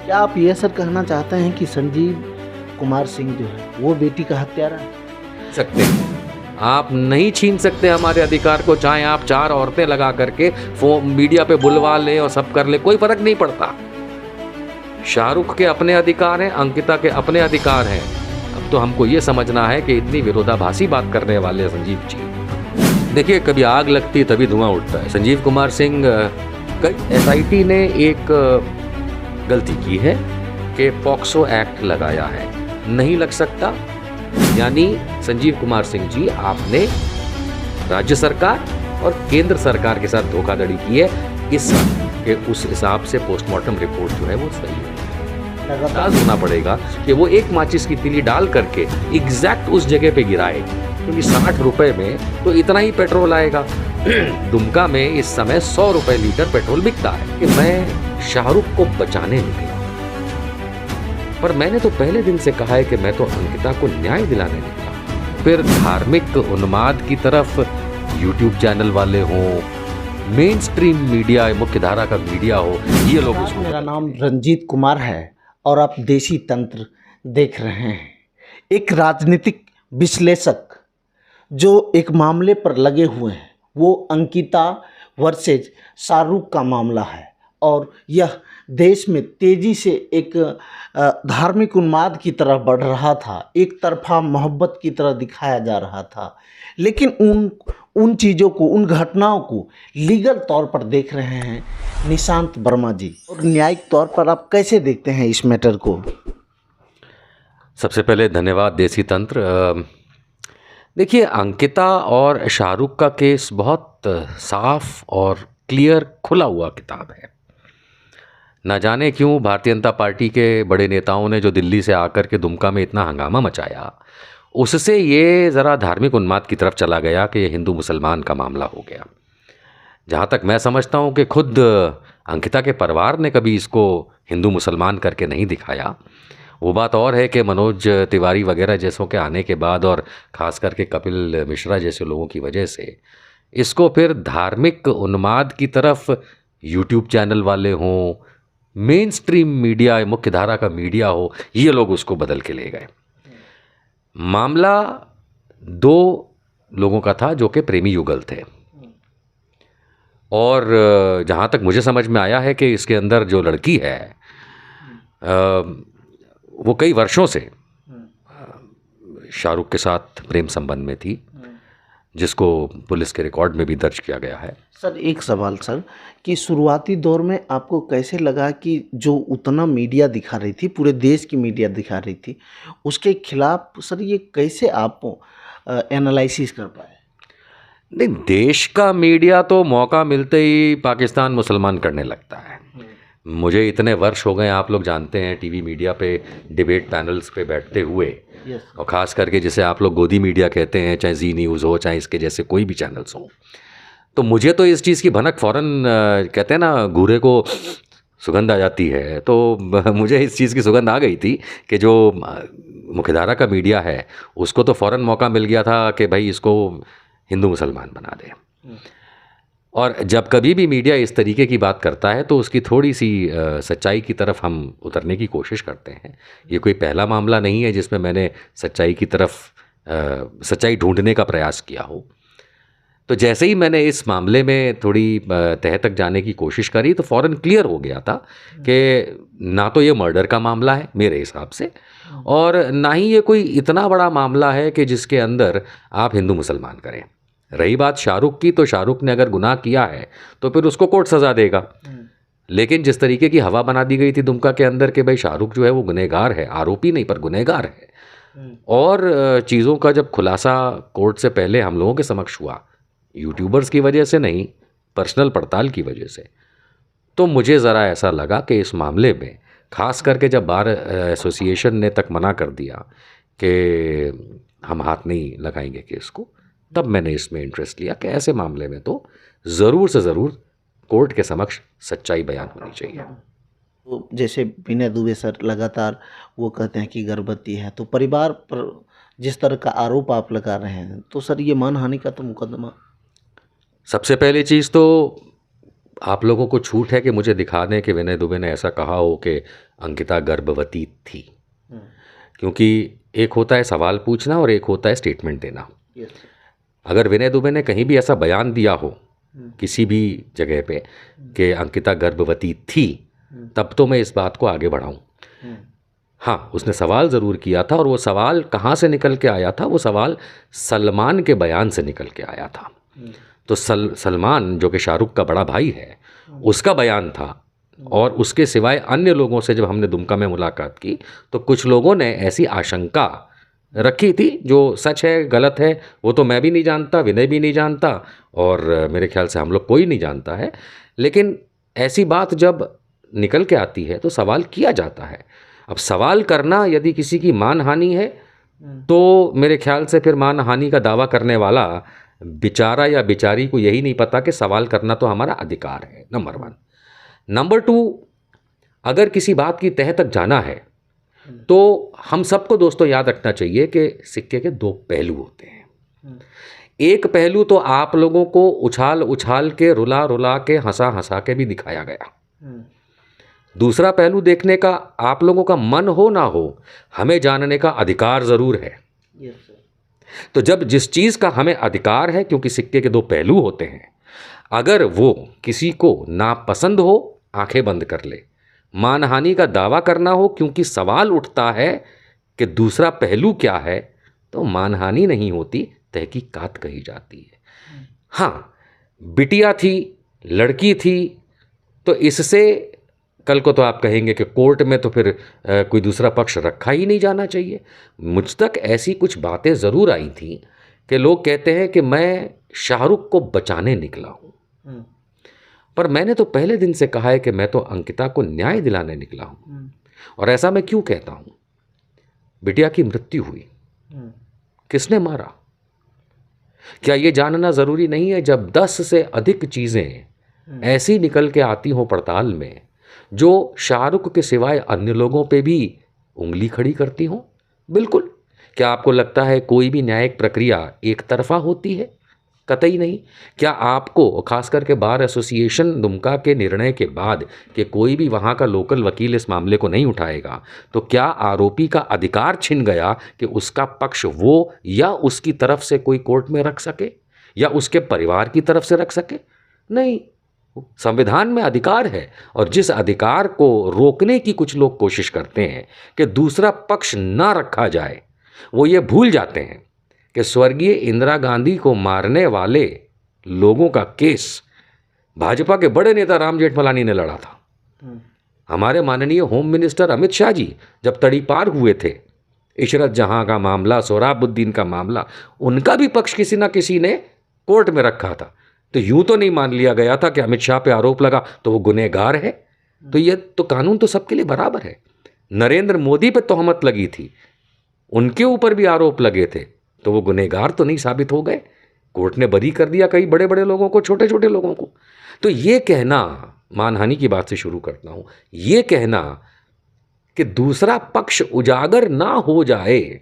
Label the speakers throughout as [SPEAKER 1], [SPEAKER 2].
[SPEAKER 1] क्या आप ये सर कहना चाहते हैं कि संजीव कुमार सिंह जो है वो बेटी का हत्यारा है?
[SPEAKER 2] सकते हैं आप नहीं छीन सकते हमारे अधिकार को, चाहे आप 4 औरतें लगा करके मीडिया पे बुलवा लें और सब कर ले, कोई फर्क नहीं पड़ता। शाहरुख के अपने अधिकार हैं, अंकिता के अपने अधिकार हैं। अब तो हमको ये समझना है कि इतनी विरोधाभासी बात करने वाले संजीव जी, देखिए कभी आग लगती है तभी धुआं उठता है। संजीव कुमार सिंह एसआईटी ने एक गलती की है कि पॉक्सो एक्ट लगाया है, नहीं लग सकता। यानी संजीव कुमार सिंह जी, आपने राज्य सरकार और केंद्र सरकार के साथ धोखाधड़ी की है। इस के उस हिसाब से पोस्टमार्टम रिपोर्ट जो है वो सही है। लगातार सुनना पड़ेगा कि वो एक माचिस की तीली डाल करके एग्जैक्ट उस जगह पे गिराए, क्योंकि 60 रुपए में तो इतना ही पेट्रोल आएगा। दुमका में इस समय 100 रुपए लीटर पेट्रोल बिकता है। कि मैं शाहरुख को बचाने निकला, पर मैंने तो पहले दिन से कहा है कि मैं तो अंकिता को न्याय दिलाने निकला। फिर धार्मिक उन्माद की तरफ यूट्यूब चैनल वाले हों, मेन स्ट्रीम मीडिया, मुख्य धारा का मीडिया हो, ये लोग उसको।
[SPEAKER 1] मेरा नाम रंजीत कुमार है और आप देशी तंत्र देख रहे हैं। एक राजनीतिक विश्लेषक जो एक मामले पर लगे हुए हैं, वो अंकिता वर्सेज शाहरुख का मामला है और यह देश में तेज़ी से एक धार्मिक उन्माद की तरफ बढ़ रहा था, एक तरफा मोहब्बत की तरह दिखाया जा रहा था। लेकिन उन चीज़ों को, उन घटनाओं को लीगल तौर पर देख रहे हैं निशांत वर्मा जी। और न्यायिक तौर पर आप कैसे देखते हैं इस मैटर को?
[SPEAKER 2] सबसे पहले धन्यवाद देसी तंत्र। देखिए, अंकिता और शाहरुख का केस बहुत साफ और क्लियर खुला हुआ किताब है। ना जाने क्यों भारतीय जनता पार्टी के बड़े नेताओं ने जो दिल्ली से आकर के दुमका में इतना हंगामा मचाया, उससे ये ज़रा धार्मिक उन्माद की तरफ चला गया कि ये हिंदू मुसलमान का मामला हो गया। जहाँ तक मैं समझता हूँ कि खुद अंकिता के परिवार ने कभी इसको हिंदू मुसलमान करके नहीं दिखाया। वो बात और है कि मनोज तिवारी वगैरह जैसों के आने के बाद और ख़ास करके कपिल मिश्रा जैसे लोगों की वजह से इसको फिर धार्मिक उन्माद की तरफ यूट्यूब चैनल वाले हों, मेन स्ट्रीम मीडिया, मुख्य धारा का मीडिया हो, ये लोग उसको बदल के ले गए। मामला 2 लोगों का था जो कि प्रेमी युगल थे, और जहाँ तक मुझे समझ में आया है कि इसके अंदर जो लड़की है वो कई वर्षों से शाहरुख के साथ प्रेम संबंध में थी, जिसको पुलिस के रिकॉर्ड में भी दर्ज किया गया है।
[SPEAKER 1] सर एक सवाल सर, कि शुरुआती दौर में आपको कैसे लगा कि जो उतना मीडिया दिखा रही थी, पूरे देश की मीडिया दिखा रही थी, उसके खिलाफ सर ये कैसे आप एनालिसिस कर पाए?
[SPEAKER 2] नहीं, देश का मीडिया तो मौका मिलते ही पाकिस्तान मुसलमान करने लगता है। मुझे इतने वर्ष हो गए, आप लोग जानते हैं, टीवी मीडिया पे डिबेट पैनल्स पे बैठते हुए, और ख़ास करके जिसे आप लोग गोदी मीडिया कहते हैं, चाहे जी न्यूज़ हो, चाहे इसके जैसे कोई भी चैनल्स हो। तो मुझे तो इस चीज़ की भनक फ़ौरन, कहते हैं ना घूरे को सुगंध आ जाती है, तो मुझे इस चीज़ की सुगंध आ गई थी कि जो मुख्यधारा का मीडिया है उसको तो फ़ौरन मौका मिल गया था कि भाई इसको हिंदू मुसलमान बना दे। और जब कभी भी मीडिया इस तरीके की बात करता है तो उसकी थोड़ी सी सच्चाई की तरफ हम उतरने की कोशिश करते हैं। ये कोई पहला मामला नहीं है जिसमें मैंने सच्चाई की तरफ सच्चाई ढूंढने का प्रयास किया हो। तो जैसे ही मैंने इस मामले में थोड़ी तह तक जाने की कोशिश करी तो फ़ौरन क्लियर हो गया था कि ना तो ये मर्डर का मामला है मेरे हिसाब से, और ना ही ये कोई इतना बड़ा मामला है कि जिसके अंदर आप हिंदू मुसलमान करें। रही बात शाहरुख की, तो शाहरुख ने अगर गुनाह किया है तो फिर उसको कोर्ट सज़ा देगा। लेकिन जिस तरीके की हवा बना दी गई थी दुमका के अंदर कि भाई शाहरुख जो है वो गुनहगार है, आरोपी नहीं पर गुनहगार है, और चीज़ों का जब खुलासा कोर्ट से पहले हम लोगों के समक्ष हुआ, यूट्यूबर्स की वजह से नहीं, पर्सनल पड़ताल की वजह से, तो मुझे ज़रा ऐसा लगा कि इस मामले में ख़ास करके जब बार एसोसिएशन ने तक मना कर दिया कि हम हाथ नहीं लगाएंगे केस को, तब मैंने इसमें इंटरेस्ट लिया कि ऐसे मामले में तो ज़रूर से ज़रूर कोर्ट के समक्ष सच्चाई बयान होनी चाहिए।
[SPEAKER 1] तो जैसे विनय दुबे सर लगातार वो कहते हैं कि गर्भवती है, तो परिवार पर जिस तरह का आरोप आप लगा रहे हैं, तो सर ये मानहानि का तो मुकदमा।
[SPEAKER 2] सबसे पहली चीज़ तो आप लोगों को छूट है कि मुझे दिखा दें कि विनय दुबे ने ऐसा कहा हो कि अंकिता गर्भवती थी, क्योंकि एक होता है सवाल पूछना और एक होता है स्टेटमेंट देना। अगर विनय दुबे ने कहीं भी ऐसा बयान दिया हो किसी भी जगह पे कि अंकिता गर्भवती थी, तब तो मैं इस बात को आगे बढ़ाऊं। हाँ, उसने सवाल ज़रूर किया था, और वो सवाल कहाँ से निकल के आया था? वो सवाल सलमान के बयान से निकल के आया था। तो सलमान जो कि शाहरुख का बड़ा भाई है, उसका बयान था, और उसके सिवाय अन्य लोगों से जब हमने दुमका में मुलाकात की तो कुछ लोगों ने ऐसी आशंका रखी थी, जो सच है गलत है वो तो मैं भी नहीं जानता, विनय भी नहीं जानता, और मेरे ख्याल से हम लोग कोई नहीं जानता है। लेकिन ऐसी बात जब निकल के आती है तो सवाल किया जाता है। अब सवाल करना यदि किसी की मानहानि है तो मेरे ख्याल से फिर मानहानि का दावा करने वाला बेचारा या बेचारी को यही नहीं पता कि सवाल करना तो हमारा अधिकार है, नंबर 1। नंबर 2, अगर किसी बात की तह तक जाना है तो हम सबको दोस्तों याद रखना चाहिए कि सिक्के के 2 पहलू होते हैं। एक पहलू तो आप लोगों को उछाल उछाल के, रुला रुला के, हंसा हंसा के भी दिखाया गया। दूसरा पहलू देखने का आप लोगों का मन हो ना हो, हमें जानने का अधिकार ज़रूर है। तो जब जिस चीज़ का हमें अधिकार है, क्योंकि सिक्के के 2 पहलू होते हैं, अगर वो किसी को नापसंद हो, आंखें बंद कर ले। मानहानि का दावा करना हो क्योंकि सवाल उठता है कि दूसरा पहलू क्या है, तो मानहानि नहीं होती, तहकीकात कही जाती है। हाँ, बिटिया थी, लड़की थी, तो इससे कल को तो आप कहेंगे कि कोर्ट में तो फिर कोई दूसरा पक्ष रखा ही नहीं जाना चाहिए। मुझ तक ऐसी कुछ बातें ज़रूर आई थी कि लोग कहते हैं कि मैं शाहरुख को बचाने निकला हूँ, पर मैंने तो पहले दिन से कहा है कि मैं तो अंकिता को न्याय दिलाने निकला हूँ। और ऐसा मैं क्यों कहता हूँ? बिटिया की मृत्यु हुई, किसने मारा? क्या ये जानना ज़रूरी नहीं है? जब 10 से अधिक चीज़ें ऐसी निकल के आती हों पड़ताल में जो शाहरुख के सिवाय अन्य लोगों पे भी उंगली खड़ी करती हों, बिल्कुल। क्या आपको लगता है कोई भी न्यायिक प्रक्रिया एक तरफा होती है? कतई नहीं। क्या आपको, खास करके बार एसोसिएशन दुमका के निर्णय के बाद कि कोई भी वहाँ का लोकल वकील इस मामले को नहीं उठाएगा, तो क्या आरोपी का अधिकार छिन गया कि उसका पक्ष वो या उसकी तरफ से कोई कोर्ट में रख सके या उसके परिवार की तरफ से रख सके? नहीं। संविधान में अधिकार है, और जिस अधिकार को रोकने की कुछ लोग कोशिश करते हैं कि दूसरा पक्ष ना रखा जाए, वो ये भूल जाते हैं कि स्वर्गीय इंदिरा गांधी को मारने वाले लोगों का केस भाजपा के बड़े नेता राम जेठमलानी ने लड़ा था। हमारे माननीय होम मिनिस्टर अमित शाह जी जब तड़ीपार हुए थे, इशरत जहां का मामला, सोहराबुद्दीन का मामला, उनका भी पक्ष किसी ना किसी ने कोर्ट में रखा था। तो यूं तो नहीं मान लिया गया था कि अमित शाह पे आरोप लगा तो वो गुनहगार है। तो ये तो कानून तो सबके लिए बराबर है। नरेंद्र मोदी पे तोहमत लगी थी, उनके ऊपर भी आरोप लगे थे, तो वो गुनहगार तो नहीं साबित हो गए। कोर्ट ने बरी कर दिया कई बड़े बड़े लोगों को, छोटे छोटे लोगों को। तो ये कहना, मानहानि की बात से शुरू करता हूँ, ये कहना कि दूसरा पक्ष उजागर ना हो जाए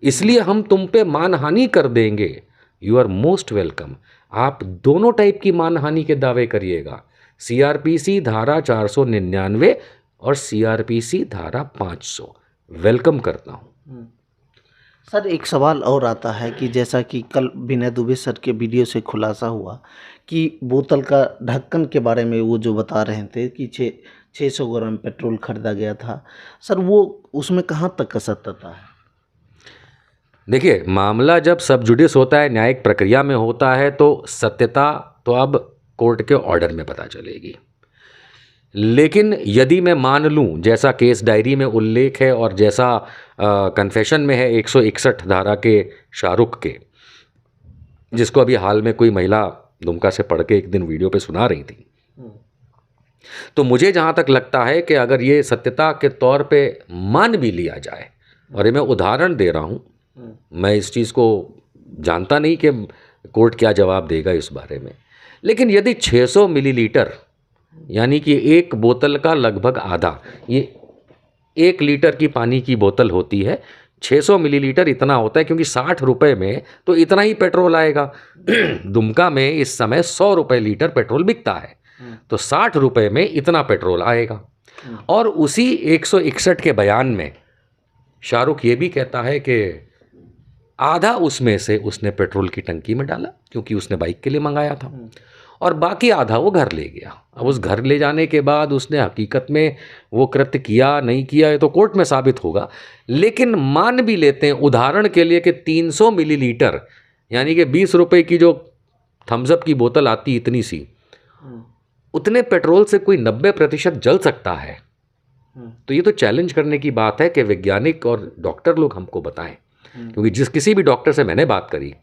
[SPEAKER 2] इसलिए हम तुम पे मानहानि कर देंगे, यू आर मोस्ट वेलकम। आप दोनों टाइप की मानहानि के दावे करिएगा, सीआरपीसी धारा 499 और सीआरपीसी धारा 500, वेलकम करता हूँ।
[SPEAKER 1] सर, एक सवाल और आता है कि जैसा कि कल विनय दुबे सर के वीडियो से खुलासा हुआ कि बोतल का ढक्कन के बारे में वो जो बता रहे थे कि 600 ग्राम पेट्रोल खरीदा गया था, सर वो उसमें कहाँ तक का सत्यता है?
[SPEAKER 2] देखिए, मामला जब सब जुडिस होता है, न्यायिक प्रक्रिया में होता है, तो सत्यता तो अब कोर्ट के ऑर्डर में पता चलेगी। लेकिन यदि मैं मान लूँ, जैसा केस डायरी में उल्लेख है और जैसा कन्फेशन में है 161 धारा के शाहरुख के, जिसको अभी हाल में कोई महिला दुमका से पढ़ के एक दिन वीडियो पे सुना रही थी, तो मुझे जहाँ तक लगता है कि अगर ये सत्यता के तौर पे मान भी लिया जाए, और ये मैं उदाहरण दे रहा हूँ, मैं इस चीज़ को जानता नहीं कि कोर्ट क्या जवाब देगा इस बारे में, लेकिन यदि 600 मिलीलीटर यानी कि एक बोतल का लगभग आधा, ये 1 लीटर की पानी की बोतल होती है, 600 मिलीलीटर इतना होता है, क्योंकि 60 रुपये में तो इतना ही पेट्रोल आएगा। दुमका में इस समय 100 रुपये लीटर पेट्रोल बिकता है। तो 60 रुपये में इतना पेट्रोल आएगा। और उसी 161 के बयान में शाहरुख ये भी कहता है कि आधा उसमें से उसने पेट्रोल की टंकी में डाला क्योंकि उसने बाइक के लिए मंगाया था, और बाकी आधा वो घर ले गया। अब उस घर ले जाने के बाद उसने हकीकत में वो कृत्य किया नहीं किया ये तो कोर्ट में साबित होगा, लेकिन मान भी लेते हैं उदाहरण के लिए कि 300 मिलीलीटर यानी कि 20 रुपए की जो थम्सअप की बोतल आती इतनी सी, उतने पेट्रोल से कोई 90% जल सकता है। तो ये तो चैलेंज करने की बात है कि वैज्ञानिक और डॉक्टर लोग हमको बताएं, क्योंकि जिस किसी भी डॉक्टर से मैंने बात करी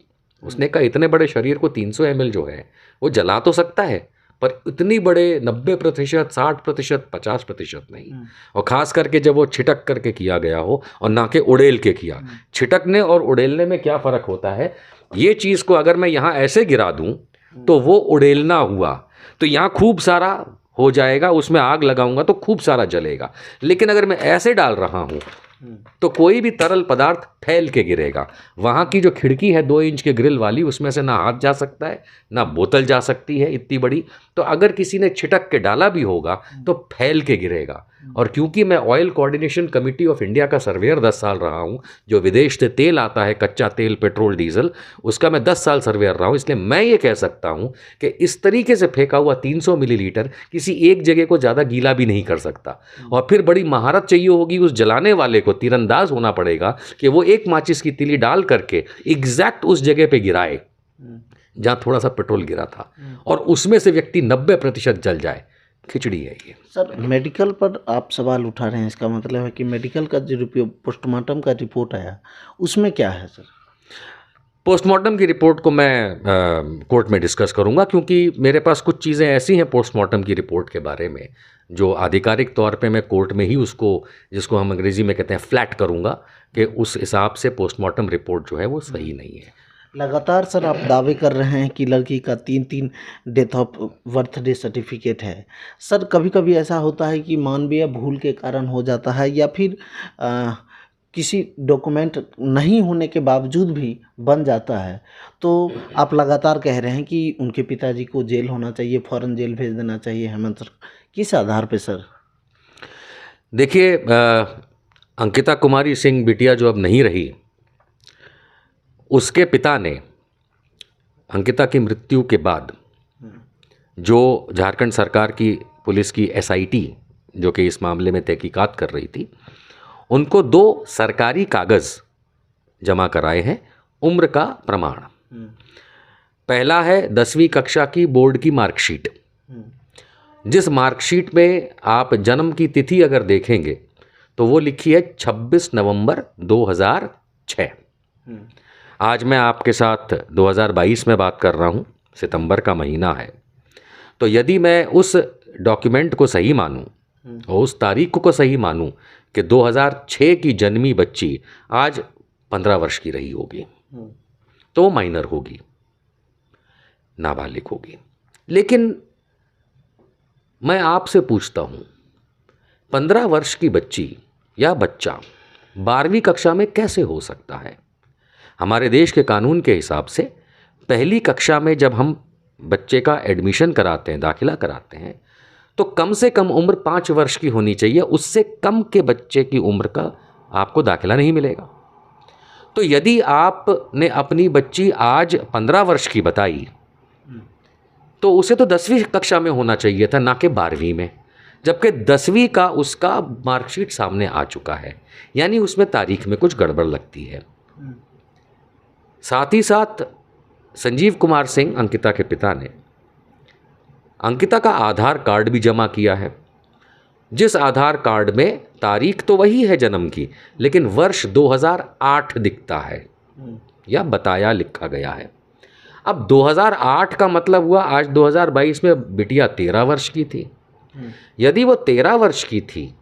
[SPEAKER 2] उसने कहा इतने बड़े शरीर को 300 ml जो है वो जला तो सकता है, पर इतनी बड़े 90%, 60%, 50% नहीं। और ख़ास करके जब वो छिटक करके किया गया हो और ना कि उड़ेल के किया। छिटकने और उड़ेलने में क्या फ़र्क होता है, ये चीज़ को अगर मैं यहाँ ऐसे गिरा दूँ तो वो उड़ेलना हुआ, तो यहाँ खूब सारा हो जाएगा, उसमें आग लगाऊंगा तो खूब सारा जलेगा। लेकिन अगर मैं ऐसे डाल रहा हूँ तो कोई भी तरल पदार्थ फैल के गिरेगा। वहाँ की जो खिड़की है 2 इंच के ग्रिल वाली, उसमें से ना हाथ जा सकता है ना बोतल जा सकती है इतनी बड़ी, तो अगर किसी ने छिटक के डाला भी होगा तो फैल के गिरेगा। और क्योंकि मैं oil coordination committee of India का सर्वेयर 10 साल रहा हूँ, जो विदेश से तेल आता है, कच्चा तेल, पेट्रोल, डीजल, उसका मैं 10 साल सर्वेयर रहा हूँ, इसलिए मैं ये कह सकता हूँ कि इस तरीके से फेंका हुआ 300 मिलीलीटर किसी एक जगह को ज़्यादा गीला भी नहीं कर सकता। और फिर बड़ी महारत चाहिए होगी उस जलाने वाले को, तीरंदाज होना पड़ेगा कि वो एक माचिस की तीली डाल करके एग्जैक्ट उस जगह पे गिराए जहाँ थोड़ा सा पेट्रोल गिरा था, और उसमें से व्यक्ति 90% जल जाए। खिचड़ी है ये।
[SPEAKER 1] सर, मेडिकल पर आप सवाल उठा रहे हैं, इसका मतलब है कि मेडिकल का जो पोस्टमार्टम का रिपोर्ट आया उसमें क्या है सर?
[SPEAKER 2] पोस्टमार्टम की रिपोर्ट को मैं कोर्ट में डिस्कस करूंगा, क्योंकि मेरे पास कुछ चीज़ें ऐसी हैं पोस्टमार्टम की रिपोर्ट के बारे में जो आधिकारिक तौर पे मैं कोर्ट में ही उसको, जिसको हम अंग्रेज़ी में कहते हैं फ्लैट करूंगा, कि उस हिसाब से पोस्टमार्टम रिपोर्ट जो है वो सही नहीं है।
[SPEAKER 1] लगातार सर आप दावे कर रहे हैं कि लड़की का 3 डेथ ऑफ बर्थडे सर्टिफिकेट है। सर, कभी कभी ऐसा होता है कि मानवीय भूल के कारण हो जाता है, या फिर किसी डॉक्यूमेंट नहीं होने के बावजूद भी बन जाता है। तो आप लगातार कह रहे हैं कि उनके पिताजी को जेल होना चाहिए, फ़ौरन जेल भेज देना चाहिए हेमंत सर, किस आधार पे सर?
[SPEAKER 2] देखिए, अंकिता कुमारी सिंह बिटिया जो अब नहीं रही, उसके पिता ने अंकिता की मृत्यु के बाद जो झारखंड सरकार की पुलिस की SIT जो कि इस मामले में तहकीकात कर रही थी, उनको 2 सरकारी कागज़ जमा कराए हैं उम्र का प्रमाण। पहला है 10वीं कक्षा की बोर्ड की मार्कशीट, जिस मार्कशीट में आप जन्म की तिथि अगर देखेंगे तो वो लिखी है 26 नवंबर 2006। आज मैं आपके साथ 2022 में बात कर रहा हूँ, सितंबर का महीना है। तो यदि मैं उस डॉक्यूमेंट को सही मानूं और उस तारीख को सही मानूं कि 2006 की जन्मी बच्ची आज 15 वर्ष की रही होगी, तो वो माइनर होगी, नाबालिग होगी। लेकिन मैं आपसे पूछता हूँ, 15 वर्ष की बच्ची या बच्चा 12वीं कक्षा में कैसे हो सकता है? हमारे देश के कानून के हिसाब से पहली कक्षा में जब हम बच्चे का एडमिशन कराते हैं, दाखिला कराते हैं, तो कम से कम उम्र 5 वर्ष की होनी चाहिए। उससे कम के बच्चे की उम्र का आपको दाखिला नहीं मिलेगा। तो यदि आपने अपनी बच्ची आज 15 वर्ष की बताई तो उसे तो 10वीं कक्षा में होना चाहिए था, ना कि 12वीं में, जबकि 10वीं का उसका मार्कशीट सामने आ चुका है, यानी उसमें तारीख में कुछ गड़बड़ लगती है। साथ ही साथ संजीव कुमार सिंह, अंकिता के पिता ने अंकिता का आधार कार्ड भी जमा किया है, जिस आधार कार्ड में तारीख तो वही है जन्म की, लेकिन वर्ष 2008 दिखता है या बताया लिखा गया है। अब 2008 का मतलब हुआ आज 2022 में बिटिया 13 वर्ष की थी। यदि वो 13 वर्ष की थी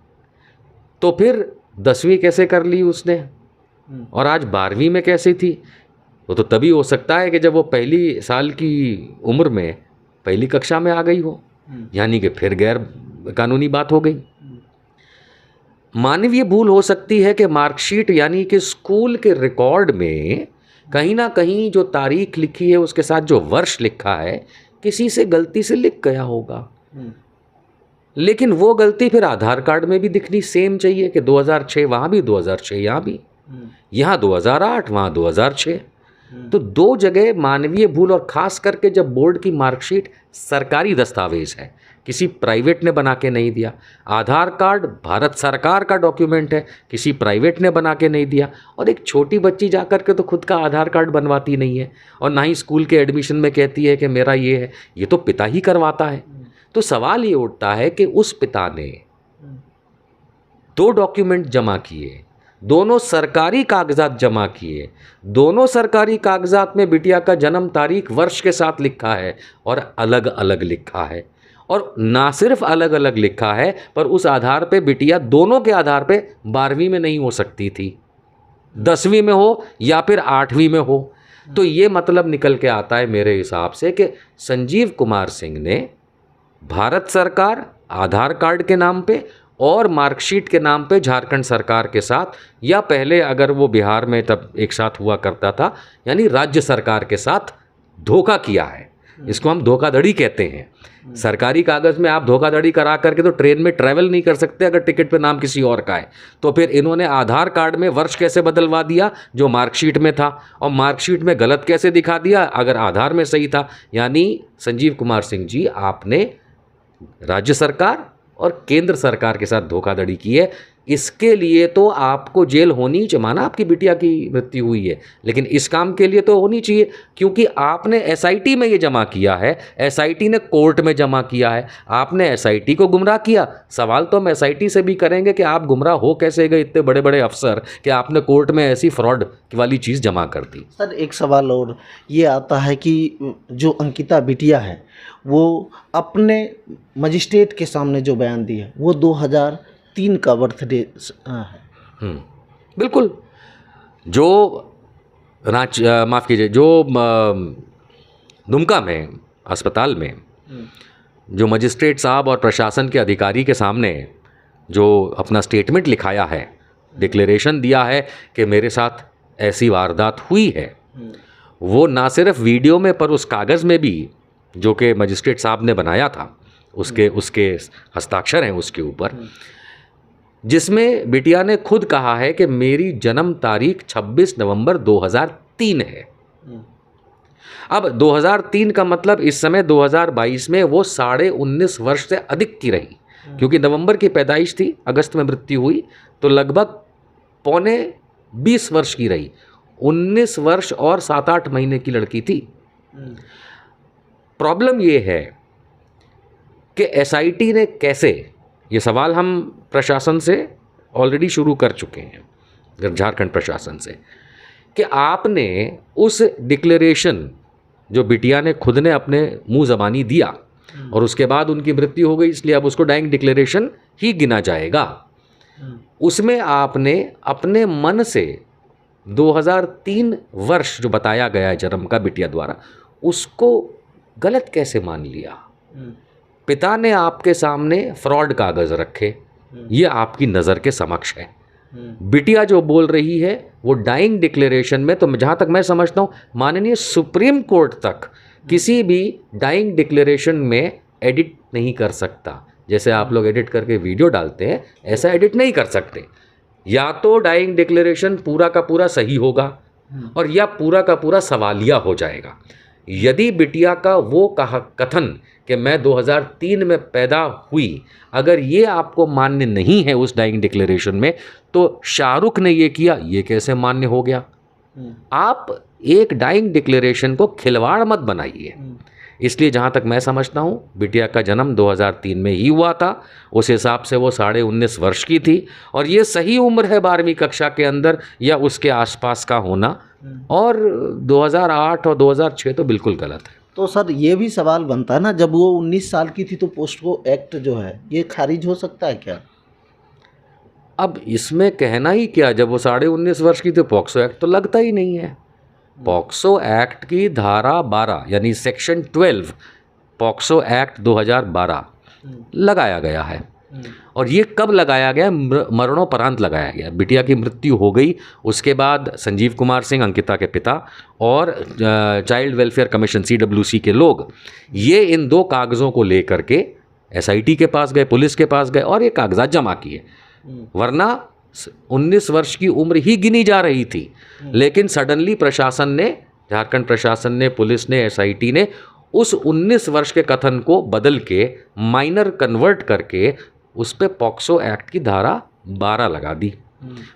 [SPEAKER 2] तो फिर 10वीं कैसे कर ली उसने, और आज 12वीं में कैसे थी? वो तो तभी हो सकता है कि जब वो पहली साल की उम्र में पहली कक्षा में आ गई हो, यानी कि फिर गैर कानूनी बात हो गई। मानवीय भूल हो सकती है कि मार्कशीट यानी कि स्कूल के रिकॉर्ड में कहीं ना कहीं जो तारीख लिखी है उसके साथ जो वर्ष लिखा है किसी से गलती से लिख गया होगा, लेकिन वो गलती फिर आधार कार्ड में भी दिखनी सेम चाहिए कि 2006 वहाँ भी, 2006 यहाँ भी, यहाँ 2008 वहाँ 2006। तो दो जगह मानवीय भूल, और ख़ास करके जब बोर्ड की मार्कशीट सरकारी दस्तावेज़ है, किसी प्राइवेट ने बना के नहीं दिया। आधार कार्ड भारत सरकार का डॉक्यूमेंट है, किसी प्राइवेट ने बना के नहीं दिया। और एक छोटी बच्ची जा कर के तो खुद का आधार कार्ड बनवाती नहीं है, और ना ही स्कूल के एडमिशन में कहती है कि मेरा ये है, ये तो पिता ही करवाता है। तो सवाल ये उठता है कि उस पिता ने दो डॉक्यूमेंट जमा किए, दोनों सरकारी कागजात जमा किए, दोनों सरकारी कागजात में बिटिया का जन्म तारीख वर्ष के साथ लिखा है और अलग अलग लिखा है। और ना सिर्फ अलग अलग लिखा है, पर उस आधार पे बिटिया दोनों के आधार पे 12वीं में नहीं हो सकती थी, 10वीं में हो या फिर 8वीं में हो। तो ये मतलब निकल के आता है मेरे हिसाब से कि संजीव कुमार सिंह ने भारत सरकार आधार कार्ड के नाम पे और मार्कशीट के नाम पे झारखंड सरकार के साथ, या पहले अगर वो बिहार में तब एक साथ हुआ करता था, यानी राज्य सरकार के साथ धोखा किया है। इसको हम धोखाधड़ी कहते हैं। सरकारी कागज़ में आप धोखाधड़ी करा करके तो ट्रेन में ट्रैवल नहीं कर सकते अगर टिकट पे नाम किसी और का है। तो फिर इन्होंने आधार कार्ड में वर्ष कैसे बदलवा दिया जो मार्कशीट में था, और मार्कशीट में गलत कैसे दिखा दिया अगर आधार में सही था। यानी संजीव कुमार सिंह जी, आपने राज्य सरकार और केंद्र सरकार के साथ धोखाधड़ी की है। इसके लिए तो आपको जेल होनी चाहिए। माना आपकी बिटिया की मृत्यु हुई है, लेकिन इस काम के लिए तो होनी चाहिए, क्योंकि आपने एसआईटी में ये जमा किया है, एसआईटी ने कोर्ट में जमा किया है, आपने एसआईटी को गुमराह किया। सवाल तो हम एसआईटी से भी करेंगे कि आप गुमराह हो कैसे गए, इतने बड़े बड़े अफसर, कि आपने कोर्ट में ऐसी फ्रॉड वाली चीज़ जमा कर दी।
[SPEAKER 1] सर एक सवाल और ये आता है कि जो अंकिता बिटिया है वो अपने मजिस्ट्रेट के सामने जो बयान दी है वो 2003 का बर्थडे है।
[SPEAKER 2] बिल्कुल। जो माफ़ कीजिए, जो दुमका में अस्पताल में जो मजिस्ट्रेट साहब और प्रशासन के अधिकारी के सामने जो अपना स्टेटमेंट लिखाया है, डिक्लेरेशन दिया है कि मेरे साथ ऐसी वारदात हुई है, वो ना सिर्फ वीडियो में पर उस कागज़ में भी जो कि मजिस्ट्रेट साहब ने बनाया था, उसके हस्ताक्षर हैं उसके ऊपर, जिसमें बिटिया ने खुद कहा है कि मेरी जन्म तारीख 26 नवंबर 2003 है। अब 2003 का मतलब इस समय 2022 में वो 19.5 वर्ष से अधिक की रही, क्योंकि नवंबर की पैदाइश थी, अगस्त में मृत्यु हुई, तो लगभग 19.25 वर्ष की रही। 19 वर्ष और 7-8 महीने की लड़की थी। प्रॉब्लम ये है कि एसआईटी ने कैसे, ये सवाल हम प्रशासन से ऑलरेडी शुरू कर चुके हैं, झारखंड प्रशासन से, कि आपने उस डिक्लेरेशन जो बिटिया ने खुद ने अपने मुंह ज़बानी दिया और उसके बाद उनकी मृत्यु हो गई, इसलिए अब उसको डाइंग डिक्लेरेशन ही गिना जाएगा, उसमें आपने अपने मन से 2003 वर्ष जो बताया गया है जन्म का बिटिया द्वारा, उसको गलत कैसे मान लिया। पिता ने आपके सामने फ्रॉड कागज़ रखे, ये आपकी नज़र के समक्ष है। बिटिया जो बोल रही है वो डाइंग डिक्लेरेशन में, तो जहाँ तक मैं समझता हूँ माननीय सुप्रीम कोर्ट तक किसी भी डाइंग डिक्लेरेशन में एडिट नहीं कर सकता। जैसे आप लोग एडिट करके वीडियो डालते हैं, ऐसा एडिट नहीं कर सकते। या तो डाइंग डिक्लेरेशन पूरा का पूरा सही होगा और या पूरा का पूरा सवालिया हो जाएगा। यदि बिटिया का वो कथन कि मैं 2003 में पैदा हुई, अगर ये आपको मान्य नहीं है उस डाइंग डिक्लेरेशन में, तो शाहरुख ने ये किया, ये कैसे मान्य हो गया। आप एक डाइंग डिक्लेरेशन को खिलवाड़ मत बनाइए। इसलिए जहाँ तक मैं समझता हूँ बिटिया का जन्म 2003 में ही हुआ था, उस हिसाब से वो 19.5 वर्ष की थी, और ये सही उम्र है 12वीं कक्षा के अंदर या उसके आसपास का होना, और 2008 और 2006 तो बिल्कुल गलत है।
[SPEAKER 1] तो सर ये भी सवाल बनता है ना, जब वो 19 साल की थी तो पोस्को एक्ट जो है ये खारिज हो सकता है क्या?
[SPEAKER 2] अब इसमें कहना ही क्या, जब वो 19.5 वर्ष की थी पॉक्सो एक्ट तो लगता ही नहीं है। पॉक्सो एक्ट की धारा 12 यानी सेक्शन 12 पॉक्सो एक्ट 2012 लगाया गया है, और ये कब लगाया गया? मरणोपरांत लगाया गया। बिटिया की मृत्यु हो गई, उसके बाद संजीव कुमार सिंह अंकिता के पिता और चाइल्ड वेलफेयर कमीशन CWC के लोग ये इन दो कागज़ों को लेकर के SIT के पास गए, पुलिस के पास गए और ये कागजात जमा किए, वरना 19 वर्ष की उम्र ही गिनी जा रही थी। लेकिन सडनली प्रशासन ने, झारखंड प्रशासन ने, पुलिस ने, SIT ने उस 19 वर्ष के कथन को बदल के माइनर कन्वर्ट करके उस पर पॉक्सो एक्ट की धारा 12 लगा दी।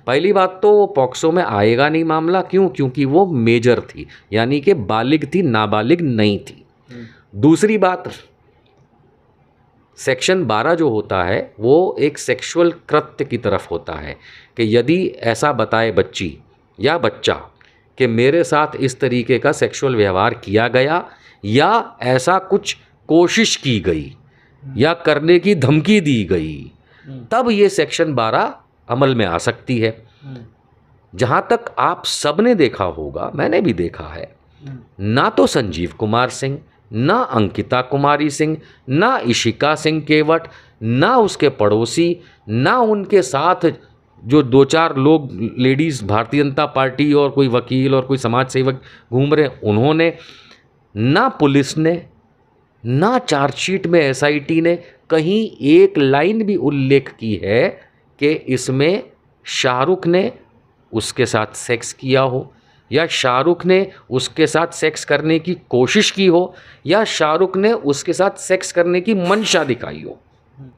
[SPEAKER 2] पहली बात तो वो पॉक्सो में आएगा नहीं मामला, क्यों? क्योंकि वो मेजर थी, यानी कि बालिग थी, नाबालिग नहीं थी। दूसरी बात, सेक्शन 12 जो होता है वो एक सेक्सुअल कृत्य की तरफ होता है कि यदि ऐसा बताए बच्ची या बच्चा कि मेरे साथ इस तरीके का सेक्सुअल व्यवहार किया गया या ऐसा कुछ कोशिश की गई या करने की धमकी दी गई, तब ये सेक्शन 12 अमल में आ सकती है। जहाँ तक आप सबने देखा होगा, मैंने भी देखा है, ना तो संजीव कुमार सिंह, ना अंकिता कुमारी सिंह, ना इशिका सिंह केवट, ना उसके पड़ोसी, ना उनके साथ जो 2-4 लोग लेडीज़ भारतीय जनता पार्टी और कोई वकील और कोई समाज सेवक घूम रहे, उन्होंने, ना पुलिस ने, ना चार्जशीट में SIT ने कहीं एक लाइन भी उल्लेख की है कि इसमें शाहरुख ने उसके साथ सेक्स किया हो या शाहरुख ने उसके साथ सेक्स करने की कोशिश की हो या शाहरुख ने उसके साथ सेक्स करने की मंशा दिखाई हो।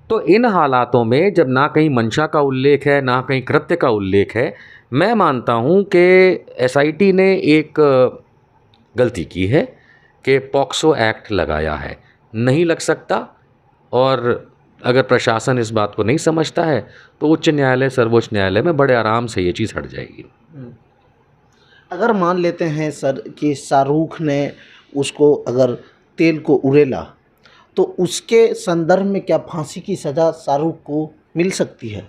[SPEAKER 2] तो इन हालातों में जब ना कहीं मंशा का उल्लेख है, ना कहीं कृत्य का उल्लेख है, मैं मानता हूँ कि SIT ने एक गलती की है कि पॉक्सो एक्ट लगाया है। नहीं लग सकता, और अगर प्रशासन इस बात को नहीं समझता है तो उच्च न्यायालय, सर्वोच्च न्यायालय में बड़े आराम से ये चीज़ हट जाएगी।
[SPEAKER 1] अगर मान लेते हैं सर कि शाहरुख ने उसको अगर तेल को उड़ेला, तो उसके संदर्भ में क्या फांसी की सज़ा शाहरुख को मिल सकती है?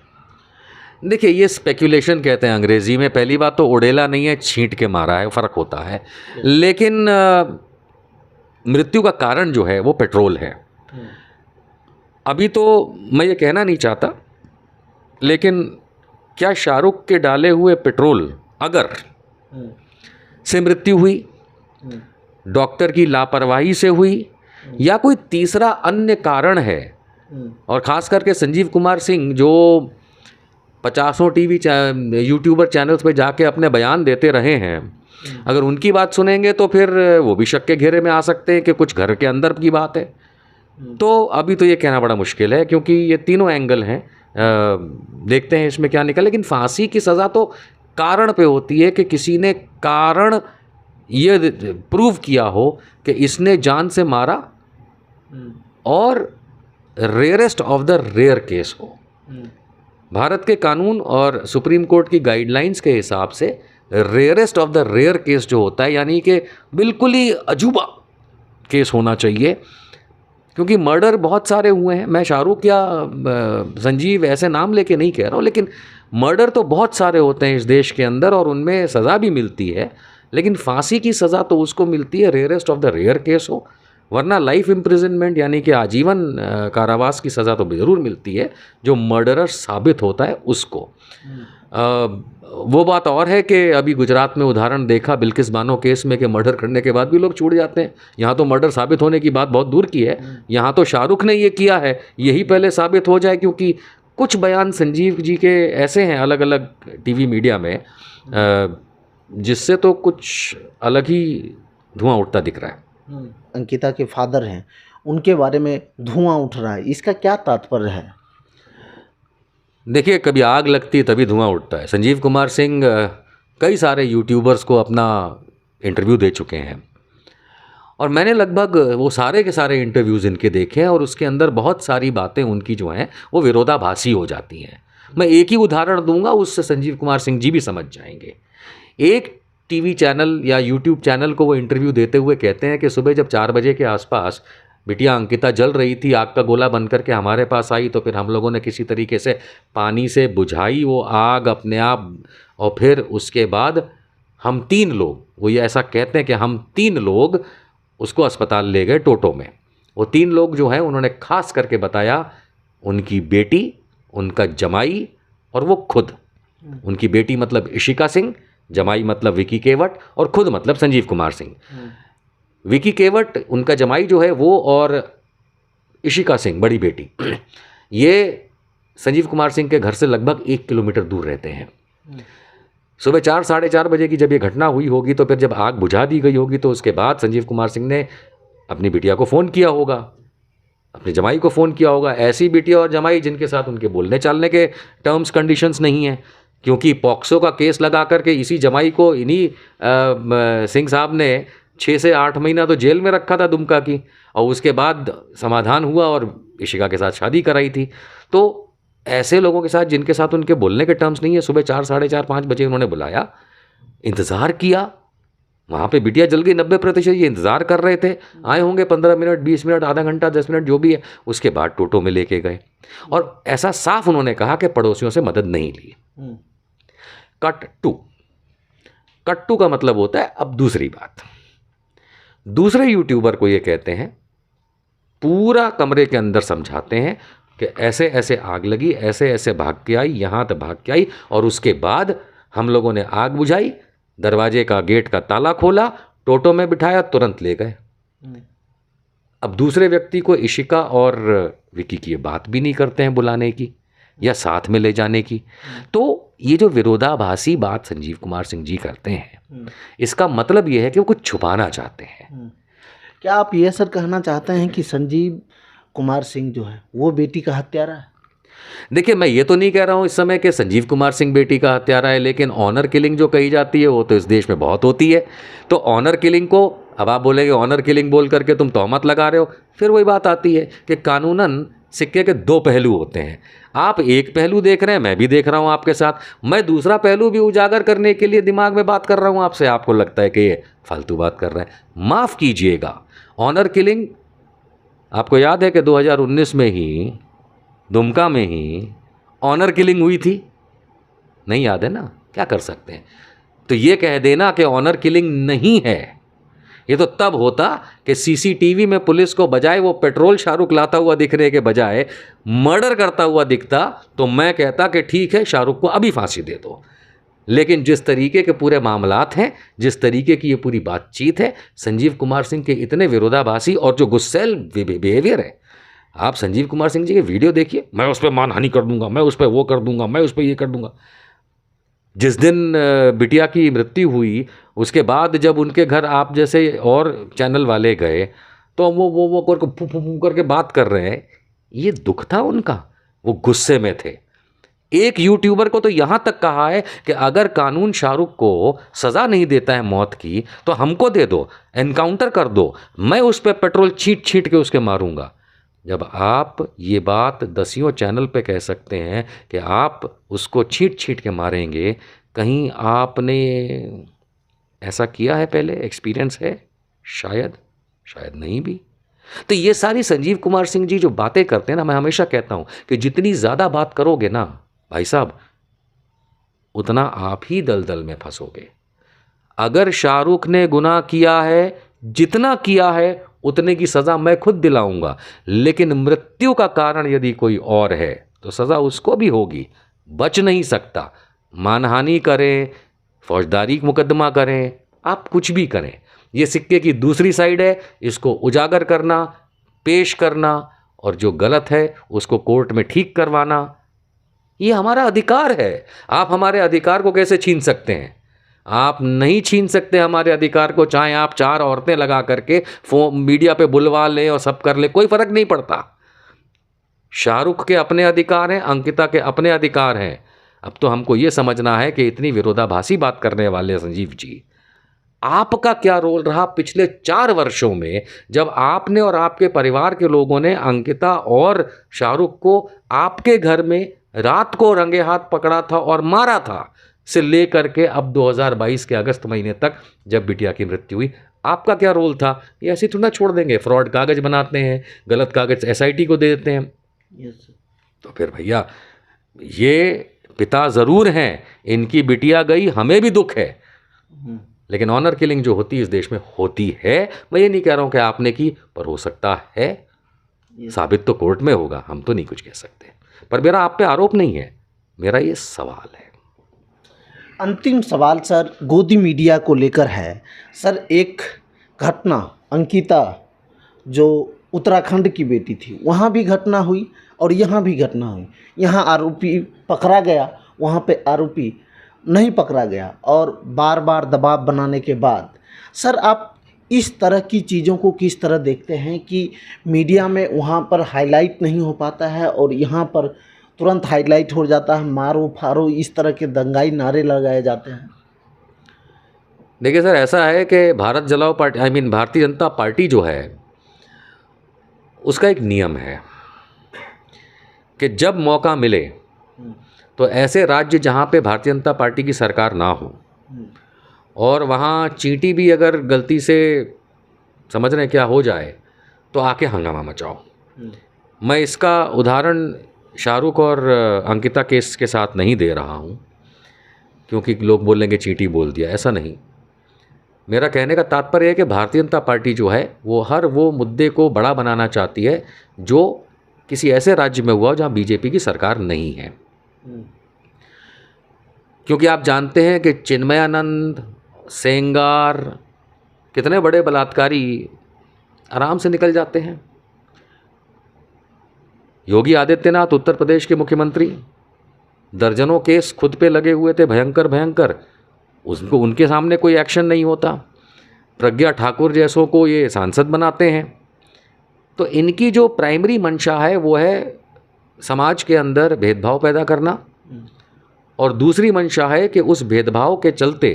[SPEAKER 2] देखिए, ये स्पेक्यूलेशन कहते हैं अंग्रेज़ी में। पहली बात तो उड़ेला नहीं है, छींट के मारा है, फ़र्क होता है। लेकिन मृत्यु का कारण जो है वो पेट्रोल है। अभी तो मैं ये कहना नहीं चाहता, लेकिन क्या शाहरुख के डाले हुए पेट्रोल अगर से मृत्यु हुई, डॉक्टर की लापरवाही से हुई, या कोई तीसरा अन्य कारण है, और ख़ास करके संजीव कुमार सिंह जो 50 टीवी यूट्यूबर चैनल्स पे जाके अपने बयान देते रहे हैं, अगर उनकी बात सुनेंगे तो फिर वो भी शक के घेरे में आ सकते हैं कि कुछ घर के अंदर की बात है। तो अभी तो ये कहना बड़ा मुश्किल है, क्योंकि ये तीनों एंगल हैं। देखते हैं इसमें क्या निकल। लेकिन फांसी की सज़ा तो कारण पे होती है कि किसी ने कारण ये प्रूव किया हो कि इसने जान से मारा, और rarest of the rare case हो। भारत के कानून और सुप्रीम कोर्ट की गाइडलाइंस के हिसाब से rarest of the rare case जो होता है, यानी कि बिल्कुल ही अजूबा केस होना चाहिए, क्योंकि मर्डर बहुत सारे हुए हैं। मैं शाहरुख या संजीव ऐसे नाम लेके नहीं कह रहा हूँ, लेकिन मर्डर तो बहुत सारे होते हैं इस देश के अंदर, और उनमें सज़ा भी मिलती है। लेकिन फांसी की सज़ा तो उसको मिलती है rarest of the rare case हो, वरना लाइफ इम्प्रिजनमेंट यानी कि आजीवन कारावास की सज़ा तो ज़रूर मिलती है जो मर्डरर साबित होता है उसको। वो बात और है कि अभी गुजरात में उदाहरण देखा बिल्किस बानो केस में कि मर्डर करने के बाद भी लोग छूट जाते हैं। यहाँ तो मर्डर साबित होने की बात बहुत दूर की है, यहाँ तो शाहरुख ने ये किया है, यही पहले साबित हो जाए। क्योंकि कुछ बयान संजीव जी के ऐसे हैं अलग अलग टीवी मीडिया में, जिससे तो कुछ अलग ही धुआं उठता दिख रहा है।
[SPEAKER 1] अंकिता के फादर हैं, उनके बारे में धुआं उठ रहा है, इसका क्या तात्पर्य है?
[SPEAKER 2] देखिए, कभी आग लगती है तभी धुआं उठता है। संजीव कुमार सिंह कई सारे यूट्यूबर्स को अपना इंटरव्यू दे चुके हैं, और मैंने लगभग वो सारे के सारे इंटरव्यूज़ इनके देखे हैं, और उसके अंदर बहुत सारी बातें उनकी जो हैं वो विरोधाभासी हो जाती हैं। मैं एक ही उदाहरण दूंगा, उससे संजीव कुमार सिंह जी भी समझ जाएंगे। एक टीवी चैनल या यूट्यूब चैनल को वो इंटरव्यू देते हुए कहते हैं कि सुबह जब 4 बजे के आसपास बिटिया अंकिता जल रही थी, आग का गोला बन करके हमारे पास आई, तो फिर हम लोगों ने किसी तरीके से पानी से बुझाई वो आग अपने आप, और फिर उसके बाद हम 3 लोग, वो ये ऐसा कहते हैं कि हम 3 लोग उसको अस्पताल ले गए टोटो में। वो 3 लोग जो हैं उन्होंने खास करके बताया उनकी बेटी, उनका जमाई और वो खुद। उनकी बेटी मतलब इशिका सिंह, जमाई मतलब विकी केवट, और खुद मतलब संजीव कुमार सिंह। विकी केवट उनका जमाई जो है वो, और इशिका सिंह बड़ी बेटी, ये संजीव कुमार सिंह के घर से लगभग 1 किलोमीटर दूर रहते हैं। सुबह 4 साढ़े 4 बजे की जब ये घटना हुई होगी, तो फिर जब आग बुझा दी गई होगी, तो उसके बाद संजीव कुमार सिंह ने अपनी बिटिया को फ़ोन किया होगा, अपने जमाई को फ़ोन किया होगा। ऐसी बिटिया और जमाई जिनके साथ उनके बोलने चालने के टर्म्स कंडीशंस नहीं हैं, क्योंकि पॉक्सो का केस लगा करके इसी जमाई को इन्हीं सिंह साहब ने 6 से 8 महीना तो जेल में रखा था दुमका की, और उसके बाद समाधान हुआ और इशिका के साथ शादी कराई थी। तो ऐसे लोगों के साथ जिनके साथ उनके बोलने के टर्म्स नहीं है, सुबह 4 साढ़े 4 5 बजे उन्होंने बुलाया, इंतज़ार किया। वहाँ पे बिटिया जल गई 90%, ये इंतज़ार कर रहे थे, आए होंगे 15 मिनट 20 मिनट आधा घंटा 10 मिनट जो भी है, उसके बाद टोटो में लेके गए। और ऐसा साफ उन्होंने कहा कि पड़ोसियों से मदद नहीं ली। कट टू का मतलब होता है अब दूसरी बात। दूसरे यूट्यूबर को ये कहते हैं, पूरा कमरे के अंदर समझाते हैं कि ऐसे ऐसे आग लगी, ऐसे ऐसे भाग के आई, यहाँ तक भाग के आई, और उसके बाद हम लोगों ने आग बुझाई, दरवाजे का गेट का ताला खोला, टोटो में बिठाया, तुरंत ले गए। अब दूसरे व्यक्ति को इशिका और विकी की ये बात भी नहीं करते हैं बुलाने की या साथ में ले जाने की। तो ये जो विरोधाभासी बात संजीव कुमार सिंह जी करते हैं, इसका मतलब ये है कि वो कुछ छुपाना चाहते हैं।
[SPEAKER 1] क्या आप ये सर कहना चाहते हैं कि संजीव कुमार सिंह जो है वो बेटी का हत्यारा है?
[SPEAKER 2] देखिए, मैं ये तो नहीं कह रहा हूँ इस समय कि संजीव कुमार सिंह बेटी का हत्यारा है, लेकिन ऑनर किलिंग जो कही जाती है वो तो इस देश में बहुत होती है। तो ऑनर किलिंग को अब आप बोलेंगे ऑनर किलिंग बोल करके तुम तहमत लगा रहे हो, फिर वही बात आती है कि कानूनन सिक्के के 2 पहलू होते हैं। आप एक पहलू देख रहे हैं, मैं भी देख रहा हूँ आपके साथ, मैं दूसरा पहलू भी उजागर करने के लिए दिमाग में बात कर रहा हूँ आपसे। आपको लगता है कि ये फालतू बात कर रहा है, माफ़ कीजिएगा। ऑनर किलिंग, आपको याद है कि 2019 में ही दुमका में ही ऑनर किलिंग हुई थी, नहीं याद है ना? क्या कर सकते हैं? तो ये कह देना कि ऑनर किलिंग नहीं है, ये तो तब होता कि सीसीटीवी में पुलिस को बजाय वो पेट्रोल शाहरुख लाता हुआ दिखने के बजाय मर्डर करता हुआ दिखता, तो मैं कहता कि ठीक है, शाहरुख को अभी फांसी दे दो। लेकिन जिस तरीके के पूरे मामलात हैं, जिस तरीके की ये पूरी बातचीत है, संजीव कुमार सिंह के इतने विरोधाभासी और जो गुस्सैल बिहेवियर है, आप संजीव कुमार सिंह जी के वीडियो देखिए, मैं उस पर मानहानि कर दूंगा, मैं उस पर वो कर दूंगा, मैं उस पर ये कर दूंगा। जिस दिन बिटिया की मृत्यु हुई, उसके बाद जब उनके घर आप जैसे और चैनल वाले गए, तो वो करके फू फू फू करके बात कर रहे हैं, ये दुख था उनका, वो गुस्से में थे। एक यूट्यूबर को तो यहाँ तक कहा है कि अगर कानून शाहरुख को सज़ा नहीं देता है मौत की, तो हमको दे दो, एनकाउंटर कर दो, मैं उस पर पेट्रोल छींट छींट के उसके मारूंगा। जब आप ये बात दसियों चैनल पे कह सकते हैं कि आप उसको छींट छींट के मारेंगे, कहीं आपने ऐसा किया है पहले, एक्सपीरियंस है? शायद नहीं भी। तो ये सारी संजीव कुमार सिंह जी जो बातें करते हैं ना, मैं हमेशा कहता हूँ कि जितनी ज़्यादा बात करोगे ना भाई साहब, उतना आप ही दलदल में फंसोगे। अगर शाहरुख ने गुनाह किया है, जितना किया है उतने की सज़ा मैं खुद दिलाऊंगा, लेकिन मृत्यु का कारण यदि कोई और है तो सज़ा उसको भी होगी, बच नहीं सकता। मानहानि करें, फौजदारी मुकदमा करें, आप कुछ भी करें, ये सिक्के की दूसरी साइड है। इसको उजागर करना, पेश करना, और जो गलत है उसको कोर्ट में ठीक करवाना, ये हमारा अधिकार है। आप हमारे अधिकार को कैसे छीन सकते हैं? आप नहीं छीन सकते हमारे अधिकार को, चाहे आप 4 औरतें लगा करके मीडिया पे बुलवा लें और सब कर ले, कोई फर्क नहीं पड़ता। शाहरुख के अपने अधिकार हैं, अंकिता के अपने अधिकार हैं। अब तो हमको ये समझना है कि इतनी विरोधाभासी बात करने वाले संजीव जी, आपका क्या रोल रहा पिछले 4 वर्षों में, जब आपने और आपके परिवार के लोगों ने अंकिता और शाहरुख को आपके घर में रात को रंगे हाथ पकड़ा था और मारा था, से लेकर के अब 2022 के अगस्त महीने तक जब बिटिया की मृत्यु हुई, आपका क्या रोल था? ये ऐसे थोड़ा छोड़ देंगे, फ्रॉड कागज बनाते हैं, गलत कागज एसआईटी को दे देते हैं। तो फिर भैया, ये पिता ज़रूर हैं, इनकी बिटिया गई, हमें भी दुख है, लेकिन ऑनर किलिंग जो होती है इस देश में होती है। मैं ये नहीं कह रहा हूँ कि आपने की, पर हो सकता है साबित तो कोर्ट में होगा, हम तो नहीं कुछ कह सकते। पर मेरा आप पे आरोप नहीं है, मेरा ये सवाल है।
[SPEAKER 1] अंतिम सवाल सर गोदी मीडिया को लेकर है। सर, एक घटना अंकिता जो उत्तराखंड की बेटी थी, वहाँ भी घटना हुई और यहाँ भी घटना हुई। यहाँ आरोपी पकड़ा गया, वहाँ पे आरोपी नहीं पकड़ा गया और बार बार दबाव बनाने के बाद। सर, आप इस तरह की चीज़ों को किस तरह देखते हैं कि मीडिया में वहाँ पर हाईलाइट नहीं हो पाता है और यहाँ पर तुरंत हाईलाइट हो जाता है, मारो फारो इस तरह के दंगाई नारे लगाए जाते हैं?
[SPEAKER 2] देखिए सर, ऐसा है कि भारत जलाओ पार्टी भारतीय जनता पार्टी जो है उसका एक नियम है कि जब मौका मिले तो ऐसे राज्य जहाँ पे भारतीय जनता पार्टी की सरकार ना हो और वहाँ चींटी भी अगर गलती से समझ रहे क्या हो जाए तो आके हंगामा मचाओ। मैं इसका उदाहरण शाहरुख और अंकिता केस के साथ नहीं दे रहा हूँ क्योंकि लोग बोलेंगे चींटी बोल दिया, ऐसा नहीं। मेरा कहने का तात्पर्य है कि भारतीय जनता पार्टी जो है वो हर वो मुद्दे को बड़ा बनाना चाहती है जो किसी ऐसे राज्य में हुआ हो जहाँ बीजेपी की सरकार नहीं है। क्योंकि आप जानते हैं कि चिन्मयानंद, सेंगार, कितने बड़े बलात्कारी आराम से निकल जाते हैं। योगी आदित्यनाथ उत्तर प्रदेश के मुख्यमंत्री, दर्जनों केस खुद पे लगे हुए थे, भयंकर भयंकर, उसको उनके सामने कोई एक्शन नहीं होता। प्रज्ञा ठाकुर जैसों को ये सांसद बनाते हैं। तो इनकी जो प्राइमरी मंशा है वो है समाज के अंदर भेदभाव पैदा करना और दूसरी मंशा है कि उस भेदभाव के चलते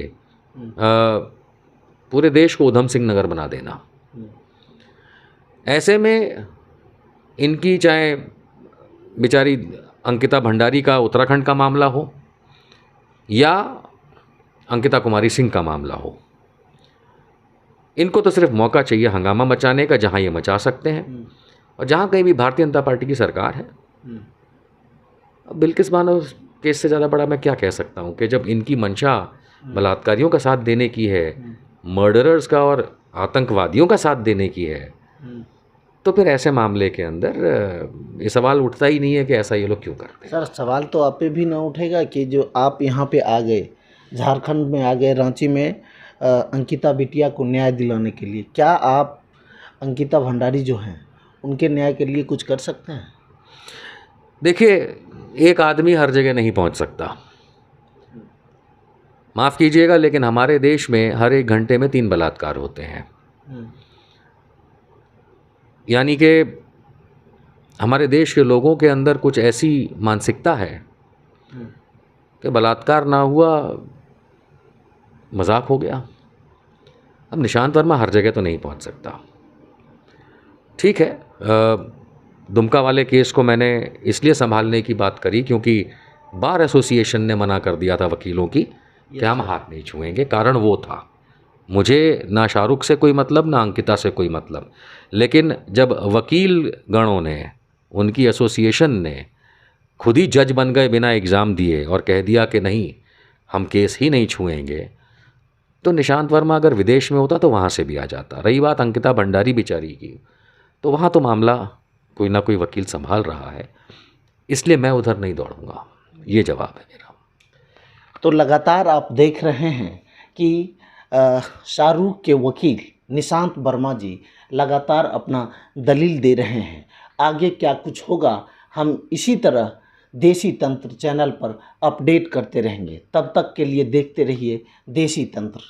[SPEAKER 2] पूरे देश को उधम सिंह नगर बना देना। ऐसे में इनकी चाहे बेचारी अंकिता भंडारी का उत्तराखंड का मामला हो या अंकिता कुमारी सिंह का मामला हो, इनको तो सिर्फ मौका चाहिए हंगामा मचाने का जहां ये मचा सकते हैं और जहां कहीं भी भारतीय जनता पार्टी की सरकार है। अब बिल्किस बानो केस से ज़्यादा बड़ा मैं क्या कह सकता हूं कि जब इनकी मंशा बलात्कारियों का साथ देने की है, मर्डरर्स का और आतंकवादियों का साथ देने की है, तो फिर ऐसे मामले के अंदर ये सवाल उठता ही नहीं है कि ऐसा ये लोग क्यों करते हैं।
[SPEAKER 1] सर, सवाल तो आप पे भी ना उठेगा कि जो आप यहाँ पे आ गए, झारखंड में आ गए, रांची में अंकिता बिटिया को न्याय दिलाने के लिए, क्या आप अंकिता भंडारी जो हैं उनके न्याय के लिए कुछ कर सकते हैं?
[SPEAKER 2] देखिए, एक आदमी हर जगह नहीं पहुंच सकता, माफ़ कीजिएगा, लेकिन हमारे देश में हर एक घंटे में 3 बलात्कार होते हैं। यानी कि हमारे देश के लोगों के अंदर कुछ ऐसी मानसिकता है कि बलात्कार ना हुआ मजाक हो गया। अब निशांत वर्मा हर जगह तो नहीं पहुंच सकता। ठीक है, दुमका वाले केस को मैंने इसलिए संभालने की बात करी क्योंकि बार एसोसिएशन ने मना कर दिया था वकीलों की कि हम हाथ नहीं छुएंगे। कारण वो था, मुझे ना शाहरुख से कोई मतलब ना अंकिता से कोई मतलब, लेकिन जब वकील गणों ने, उनकी एसोसिएशन ने खुद ही जज बन गए बिना एग्ज़ाम दिए और कह दिया कि नहीं हम केस ही नहीं छुएंगे, तो निशांत वर्मा अगर विदेश में होता तो वहाँ से भी आ जाता। रही बात अंकिता भंडारी बेचारी की, तो वहाँ तो मामला कोई ना कोई वकील संभाल रहा है, इसलिए मैं उधर नहीं दौड़ूंगा। ये जवाब है मेरा।
[SPEAKER 1] तो लगातार आप देख रहे हैं कि शाहरुख के वकील निशांत वर्मा जी लगातार अपना दलील दे रहे हैं। आगे क्या कुछ होगा, हम इसी तरह देसी तंत्र चैनल पर अपडेट करते रहेंगे। तब तक के लिए देखते रहिए देसी तंत्र।